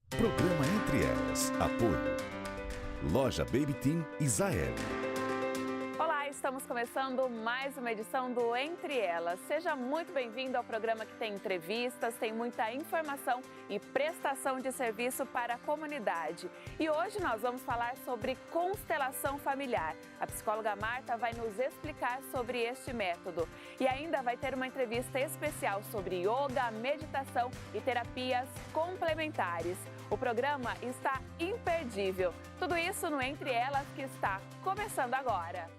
Programa Entre Elas. Apoio. Loja Baby Team Israel. Olá, estamos começando mais uma edição do Entre Elas. Seja muito bem-vindo ao programa que tem entrevistas, tem muita informação e prestação de serviço para a comunidade. E hoje nós vamos falar sobre constelação familiar. A psicóloga Marta vai nos explicar sobre este método. E ainda vai ter uma entrevista especial sobre yoga, meditação e terapias complementares. O programa está imperdível. Tudo isso no Entre Elas que está começando agora.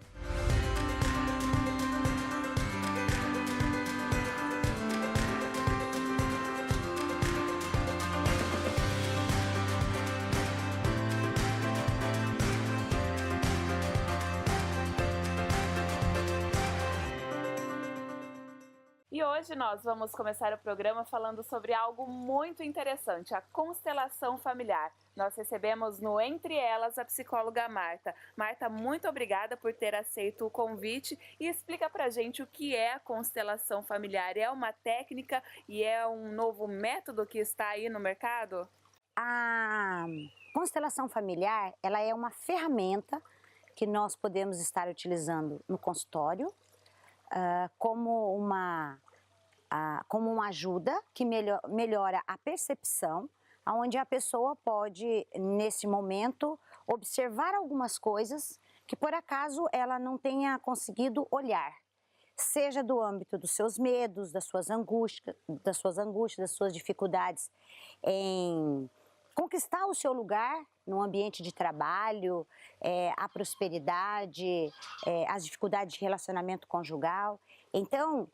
E hoje nós vamos começar o programa falando sobre algo muito interessante, a constelação familiar. Nós recebemos no Entre Elas a psicóloga Marta. Marta, muito obrigada por ter aceito o convite e explica pra gente o que é a constelação familiar. É uma técnica e é um novo método que está aí no mercado? A constelação familiar, ela é uma ferramenta que nós podemos estar utilizando no consultório, como uma ajuda que melhora a percepção, onde a pessoa pode, nesse momento, observar algumas coisas que por acaso ela não tenha conseguido olhar, seja do âmbito dos seus medos, das suas angústias, das suas dificuldades em conquistar o seu lugar no ambiente de trabalho, a prosperidade, as dificuldades de relacionamento conjugal. Então,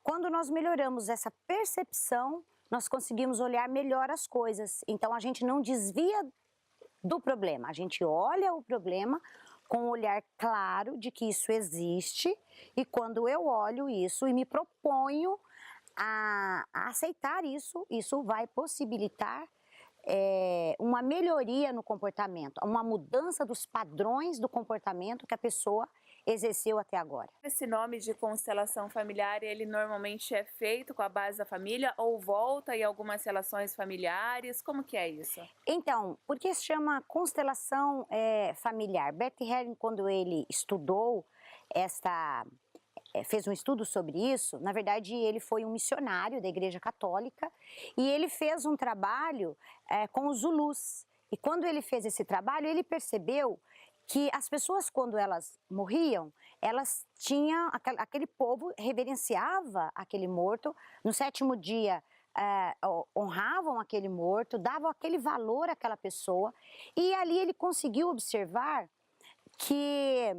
quando nós melhoramos essa percepção, nós conseguimos olhar melhor as coisas. Então, a gente não desvia do problema, a gente olha o problema com um olhar claro de que isso existe, e quando eu olho isso e me proponho a aceitar isso, isso vai possibilitar uma melhoria no comportamento, uma mudança dos padrões do comportamento que a pessoa exerceu até agora. Esse nome de constelação familiar, ele normalmente é feito com a base da família ou volta em algumas relações familiares? Como que é isso? Então, por que se chama constelação familiar? Bert Helling, quando ele estudou fez um estudo sobre isso, na verdade ele foi um missionário da Igreja Católica e ele fez um trabalho com os Zulus. E quando ele fez esse trabalho, ele percebeu que as pessoas, quando elas morriam, elas tinham, aquele povo reverenciava aquele morto, no 7º dia honravam aquele morto, davam aquele valor àquela pessoa, e ali ele conseguiu observar que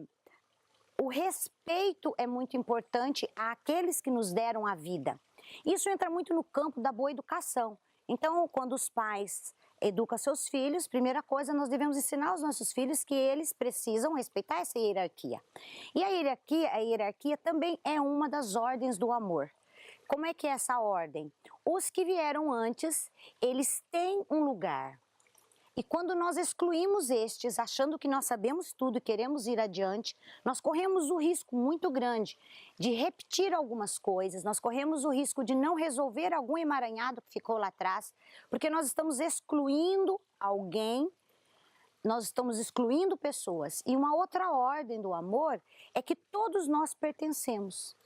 o respeito é muito importante àqueles que nos deram a vida. Isso entra muito no campo da boa educação. Então, quando os pais educam seus filhos, primeira coisa, nós devemos ensinar aos nossos filhos que eles precisam respeitar essa hierarquia. E a hierarquia também é uma das ordens do amor. Como é que é essa ordem? Os que vieram antes, eles têm um lugar. E quando nós excluímos estes, achando que nós sabemos tudo e queremos ir adiante, nós corremos o risco muito grande de repetir algumas coisas, nós corremos o risco de não resolver algum emaranhado que ficou lá atrás, porque nós estamos excluindo alguém, nós estamos excluindo pessoas. E uma outra ordem do amor é que todos nós pertencemos.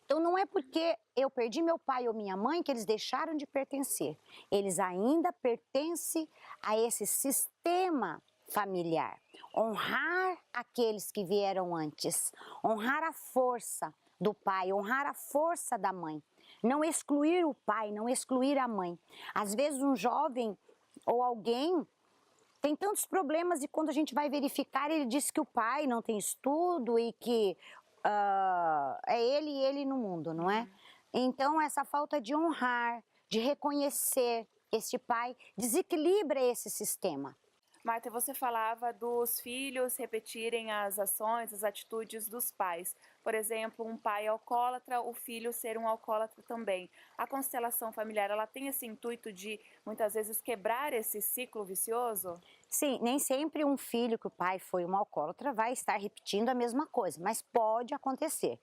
Então não é porque eu perdi meu pai ou minha mãe que eles deixaram de pertencer. Eles ainda pertencem a esse sistema familiar. Honrar aqueles que vieram antes, honrar a força do pai, honrar a força da mãe. Não excluir o pai, não excluir a mãe. Às vezes um jovem ou alguém tem tantos problemas e quando a gente vai verificar, ele diz que o pai não tem estudo e que é ele e ele no mundo, não é? Então, essa falta de honrar, de reconhecer este pai, desequilibra esse sistema. Marta, você falava dos filhos repetirem as ações, as atitudes dos pais. Por exemplo, um pai alcoólatra, o filho ser um alcoólatra também. A constelação familiar, ela tem esse intuito de, muitas vezes, quebrar esse ciclo vicioso? Sim, nem sempre um filho que o pai foi um alcoólatra vai estar repetindo a mesma coisa, mas pode acontecer.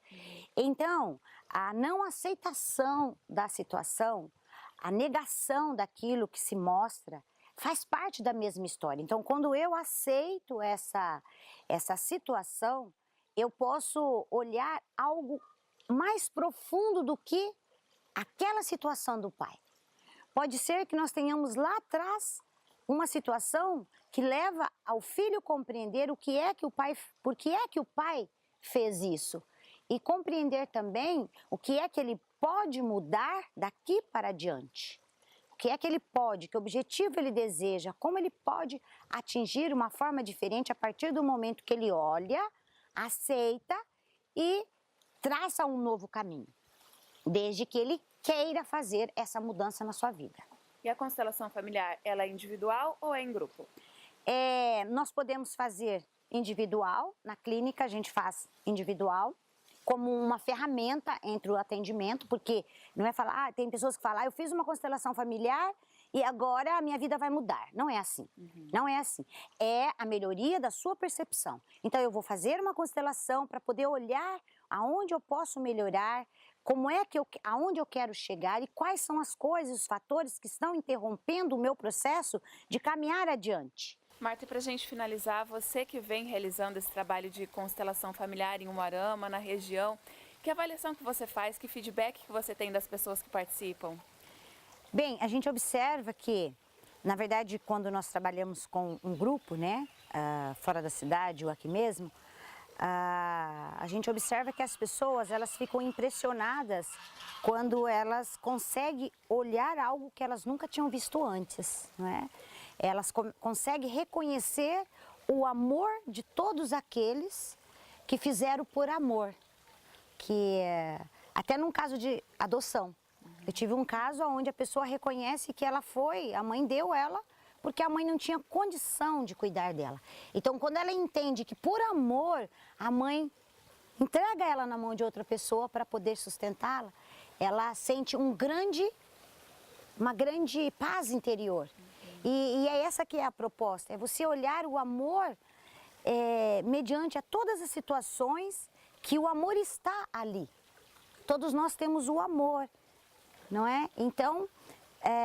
Então, a não aceitação da situação, a negação daquilo que se mostra, faz parte da mesma história. Então, quando eu aceito essa situação, eu posso olhar algo mais profundo do que aquela situação do pai. Pode ser que nós tenhamos lá atrás uma situação que leva ao filho compreender por que é que o pai fez isso. E compreender também o que é que ele pode mudar daqui para diante. O que é que ele pode, que objetivo ele deseja, como ele pode atingir uma forma diferente a partir do momento que ele olha, aceita e traça um novo caminho. Desde que ele queira fazer essa mudança na sua vida. E a constelação familiar, ela é individual ou é em grupo? Nós podemos fazer individual, na clínica a gente faz individual, como uma ferramenta entre o atendimento, porque não é falar, tem pessoas que falam, eu fiz uma constelação familiar e agora a minha vida vai mudar. Não é assim, não é assim. É a melhoria da sua percepção. Então eu vou fazer uma constelação para poder olhar aonde eu posso melhorar, aonde eu quero chegar e quais são as coisas, os fatores que estão interrompendo o meu processo de caminhar adiante. Marta, e para a gente finalizar, você que vem realizando esse trabalho de constelação familiar em Umuarama, na região, que avaliação que você faz, que feedback que você tem das pessoas que participam? Bem, a gente observa que, na verdade, quando nós trabalhamos com um grupo, né, fora da cidade ou aqui mesmo, a gente observa que as pessoas, elas ficam impressionadas quando elas conseguem olhar algo que elas nunca tinham visto antes, não é? Elas conseguem reconhecer o amor de todos aqueles que fizeram por amor, até num caso de adoção. Eu tive um caso onde a pessoa reconhece que a mãe deu ela, porque a mãe não tinha condição de cuidar dela. Então, quando ela entende que por amor, a mãe entrega ela na mão de outra pessoa para poder sustentá-la, ela sente uma grande paz interior. E é essa que é a proposta, é você olhar o amor mediante a todas as situações que o amor está ali. Todos nós temos o amor, não é? Então,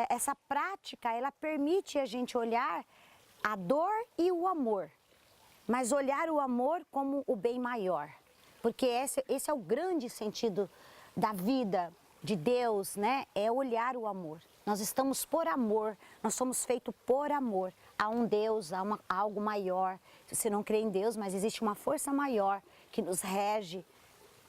essa prática, ela permite a gente olhar a dor e o amor, mas olhar o amor como o bem maior, porque esse é o grande sentido da vida, de Deus, né? É olhar o amor. Nós estamos por amor, nós somos feitos por amor. Há um Deus, há algo maior. Você não crê em Deus, mas existe uma força maior que nos rege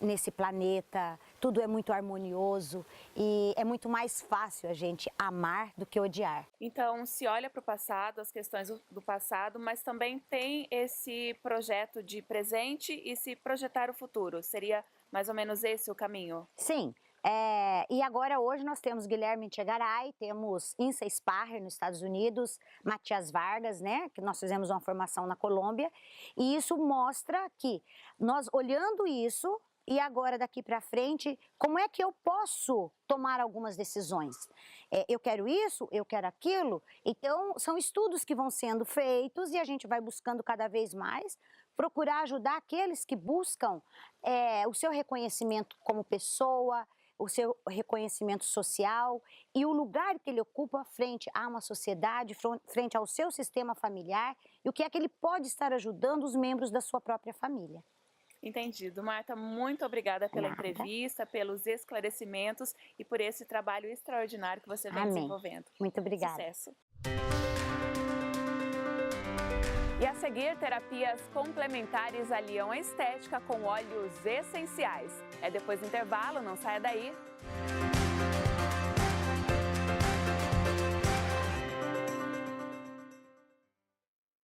nesse planeta. Tudo é muito harmonioso e é muito mais fácil a gente amar do que odiar. Então, se olha para o passado, as questões do passado, mas também tem esse projeto de presente e se projetar o futuro. Seria mais ou menos esse o caminho? Sim. E agora, hoje, nós temos Guilherme Chegaray, temos Insa Sparrer nos Estados Unidos, Matias Vargas, né, que nós fizemos uma formação na Colômbia, e isso mostra que nós olhando isso, e agora daqui para frente, como é que eu posso tomar algumas decisões? Eu quero isso, eu quero aquilo, então são estudos que vão sendo feitos e a gente vai buscando cada vez mais procurar ajudar aqueles que buscam o seu reconhecimento como pessoa, o seu reconhecimento social e o lugar que ele ocupa frente a uma sociedade, frente ao seu sistema familiar e o que é que ele pode estar ajudando os membros da sua própria família. Entendido. Marta, muito obrigada pela entrevista, pelos esclarecimentos e por esse trabalho extraordinário que você vem desenvolvendo. Muito obrigada. Sucesso. E a seguir, terapias complementares aliam a estética com óleos essenciais. É depois do intervalo, não saia daí.